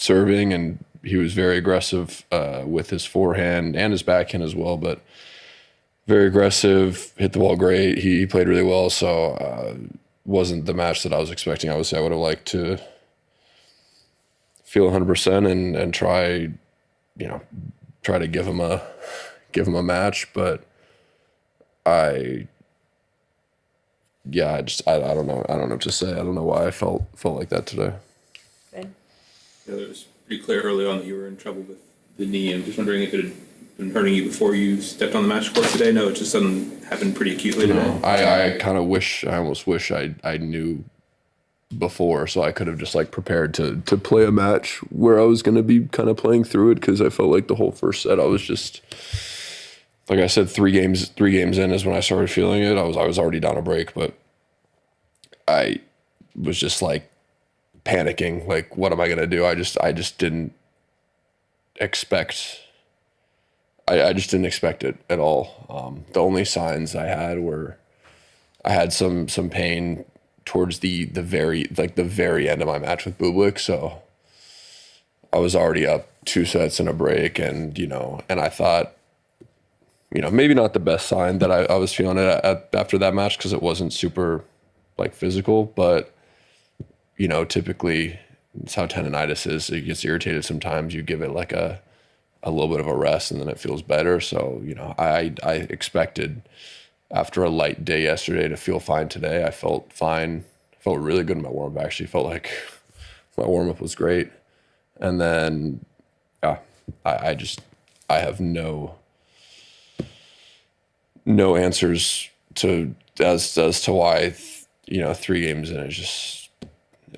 serving, and he was very aggressive with his forehand and his backhand as well, but very aggressive, hit the ball great. He played really well, so wasn't the match that I was expecting. I would say I would have liked to feel 100% and try to give him a match, but I don't know. I don't know what to say. I don't know why I felt like that today. Ben? Yeah, it was pretty clear early on that you were in trouble with the knee. I'm just wondering if it had been hurting you before you stepped on the match court today. No, it just happened pretty acutely today. No, I almost wish I knew before, so I could have just like prepared to play a match where I was going to be kind of playing through it, because I felt like the whole first set I was just, like I said, three games in is when I started feeling it. I was already down a break, but I was just like panicking, like, what am I going to do? I just didn't expect it at all. The only signs I had were I had some pain towards the very end of my match with Bublik, so I was already up 2 sets in a break, and I thought, maybe not the best sign that I was feeling it after that match, because it wasn't super like physical, but typically it's how tendonitis is. It gets irritated sometimes. You give it like a little bit of a rest, and then it feels better. So I expected after a light day yesterday to feel fine today. I felt fine. Felt really good in my warm up. Actually, felt like my warm up was great. And then, I have no answers as to why 3 games in it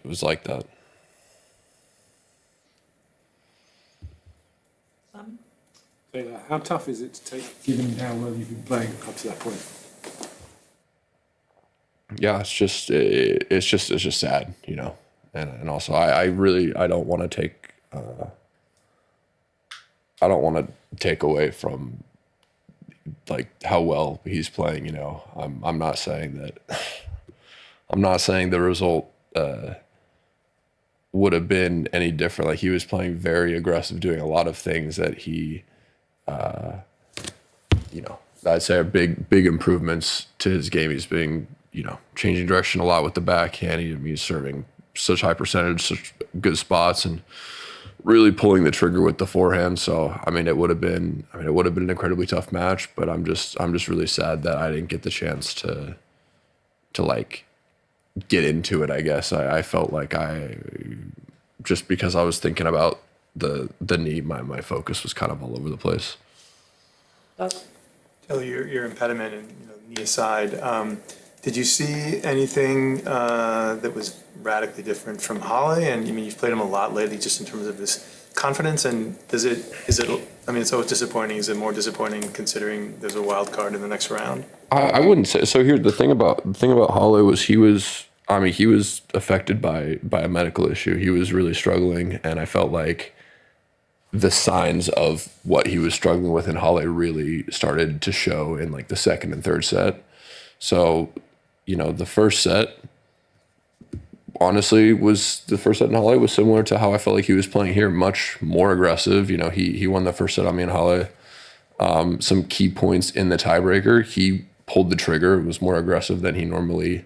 was like that. Simon? Taylor, how tough is it to take, given how well you've been playing up to that point? Yeah, it's just sad, and also I don't want to take away from like how well he's playing. I'm not saying the result would have been any different. Like, he was playing very aggressive, doing a lot of things that he I'd say are big improvements to his game. He's being changing direction a lot with the backhand. He's serving such high percentage, such good spots, and really pulling the trigger with the forehand. So it would have been an incredibly tough match. But I'm just really sad that I didn't get the chance to like get into it. I guess I felt like just because I was thinking about the knee, my focus was kind of all over the place. Taylor, your impediment and knee aside, did you see anything that was radically different from Halle? And you've played him a lot lately, just in terms of his confidence. And is it? It's always disappointing. Is it more disappointing considering there's a wild card in the next round? I wouldn't say so. Here, the thing about Halle was he was affected by a medical issue. He was really struggling, and I felt like the signs of what he was struggling with in Halle really started to show in like the second and third set. So, the first set, honestly, the first set in Halle was similar to how I felt like he was playing here, much more aggressive. He won the first set on me in Halle. Some key points in the tiebreaker, he pulled the trigger. It was more aggressive than he normally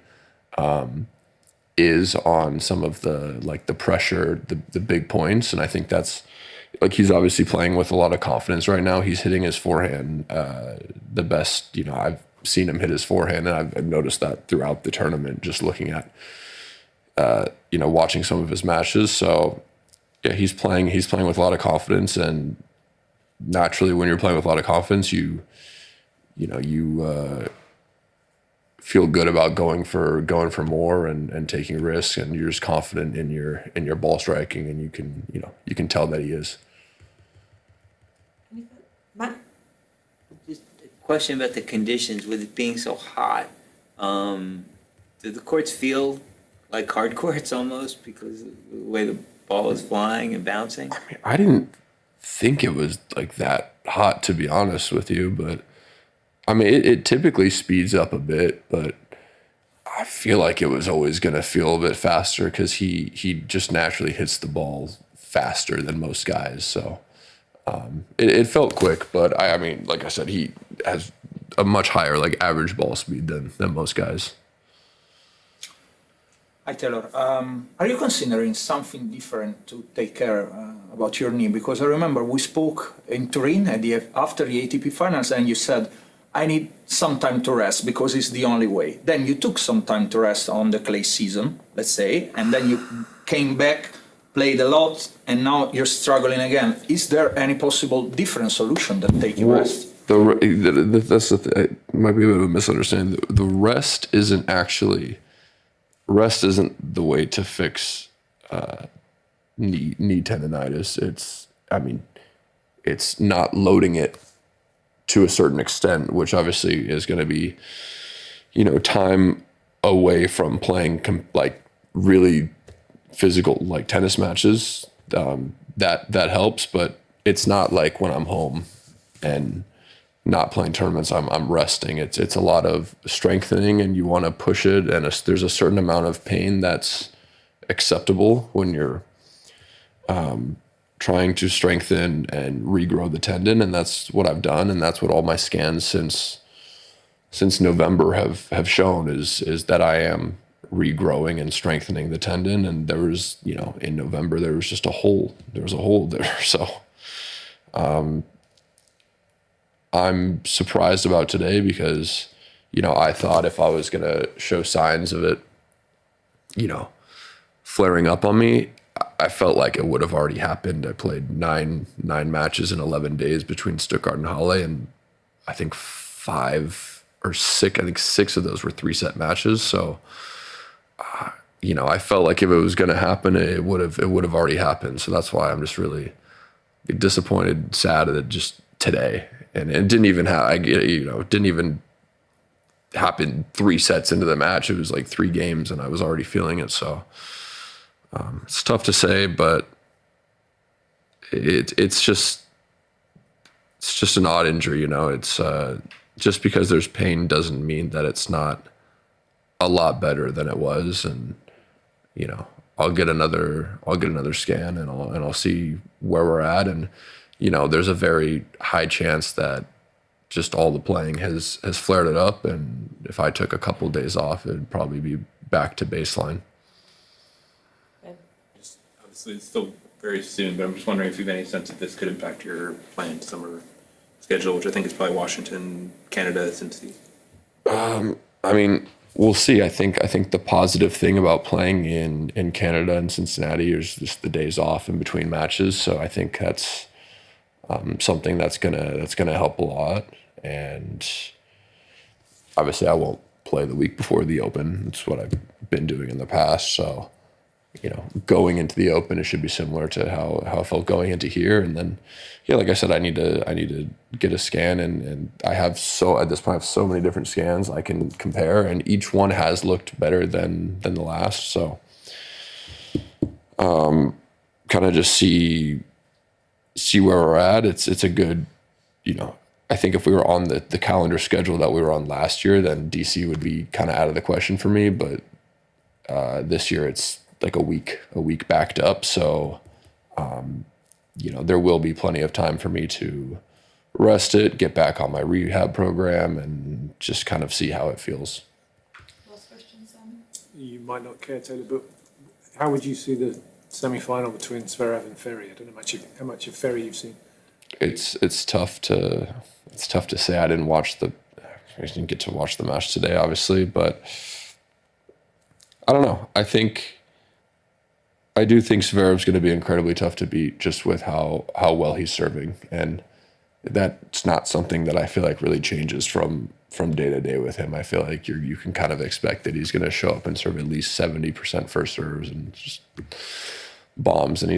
is on some of the pressure, the big points. And I think that's, like, he's obviously playing with a lot of confidence right now. He's hitting his forehand the best. I've seen him hit his forehand, and I've noticed that throughout the tournament, just looking at, watching some of his matches. So, yeah, he's playing with a lot of confidence, and naturally, when you're playing with a lot of confidence, you feel good about going for more and taking risks, and you're just confident in your ball striking, and you can tell that he is. Matt? Just a question about the conditions with it being so hot. Do the courts feel like hard courts almost because of the way the ball is flying and bouncing? I didn't think it was like that hot, to be honest with you, but it typically speeds up a bit, but I feel like it was always going to feel a bit faster because he just naturally hits the ball faster than most guys. So it felt quick, but I mean, like I said, he has a much higher like average ball speed than most guys. Hi Taylor, are you considering something different to take care about your knee? Because I remember we spoke in Turin after the ATP finals, and you said, I need some time to rest because it's the only way. Then you took some time to rest on the clay season, let's say, and then you came back, played a lot, and now you're struggling again. Is there any possible different solution than taking rest? That's it might be a bit of a misunderstanding. The rest isn't the way to fix knee tendonitis. It's not loading it to a certain extent, which obviously is going to be, time away from playing like really physical like tennis matches. That helps, but it's not like when I'm home and not playing tournaments, I'm resting. It's a lot of strengthening, and you want to push it, and there's a certain amount of pain that's acceptable when you're trying to strengthen and regrow the tendon, and that's what I've done, and that's what all my scans since November have shown is that I am regrowing and strengthening the tendon. And there was, in November there was just a hole. There was a hole there, so. I'm surprised about today because, I thought if I was going to show signs of it, flaring up on me, I felt like it would have already happened. I played nine matches in 11 days between Stuttgart and Halle, and I think 6 of those were 3-set matches. So, I felt like if it was going to happen, it would have already happened. So that's why I'm just really disappointed, sad that it just today. And it didn't even didn't even happen 3 sets into the match. It was like 3 games, and I was already feeling it. So it's tough to say, but it's just an odd injury. It's just because there's pain doesn't mean that it's not a lot better than it was. And I'll get another scan, and I'll see where we're at. And there's a very high chance that just all the playing has flared it up, and if I took a couple of days off, it'd probably be back to baseline. Obviously, it's still very soon, but I'm just wondering if you have any sense that this could impact your planned summer schedule, which I think is probably Washington, Canada, Cincinnati. We'll see. I think the positive thing about playing in Canada and Cincinnati is just the days off in between matches. So I think that's something that's gonna help a lot. And obviously I won't play the week before the Open. It's what I've been doing in the past. So, going into the Open, it should be similar to how I felt going into here. And then, like I said, I need to get a scan, and I have at this point I have so many different scans I can compare, and each one has looked better than the last. So, kind of just see where we're at. It's a good, I think if we were on the calendar schedule that we were on last year, then DC would be kind of out of the question for me. But this year it's like a week backed up. So, there will be plenty of time for me to rest it, get back on my rehab program, and just kind of see how it feels. Last question, Simon. You might not care, Taylor, but how would you see the semi-final between Zverev and Ferry? I don't know how much of Ferry you've seen. It's tough to say. I didn't get to watch the match today, obviously, but I don't know. I do think Zverev's going to be incredibly tough to beat, just with how well he's serving, and that's not something that I feel like really changes from day to day with him. I feel like you can kind of expect that he's going to show up and serve at least 70% first serves and just bombs, and he's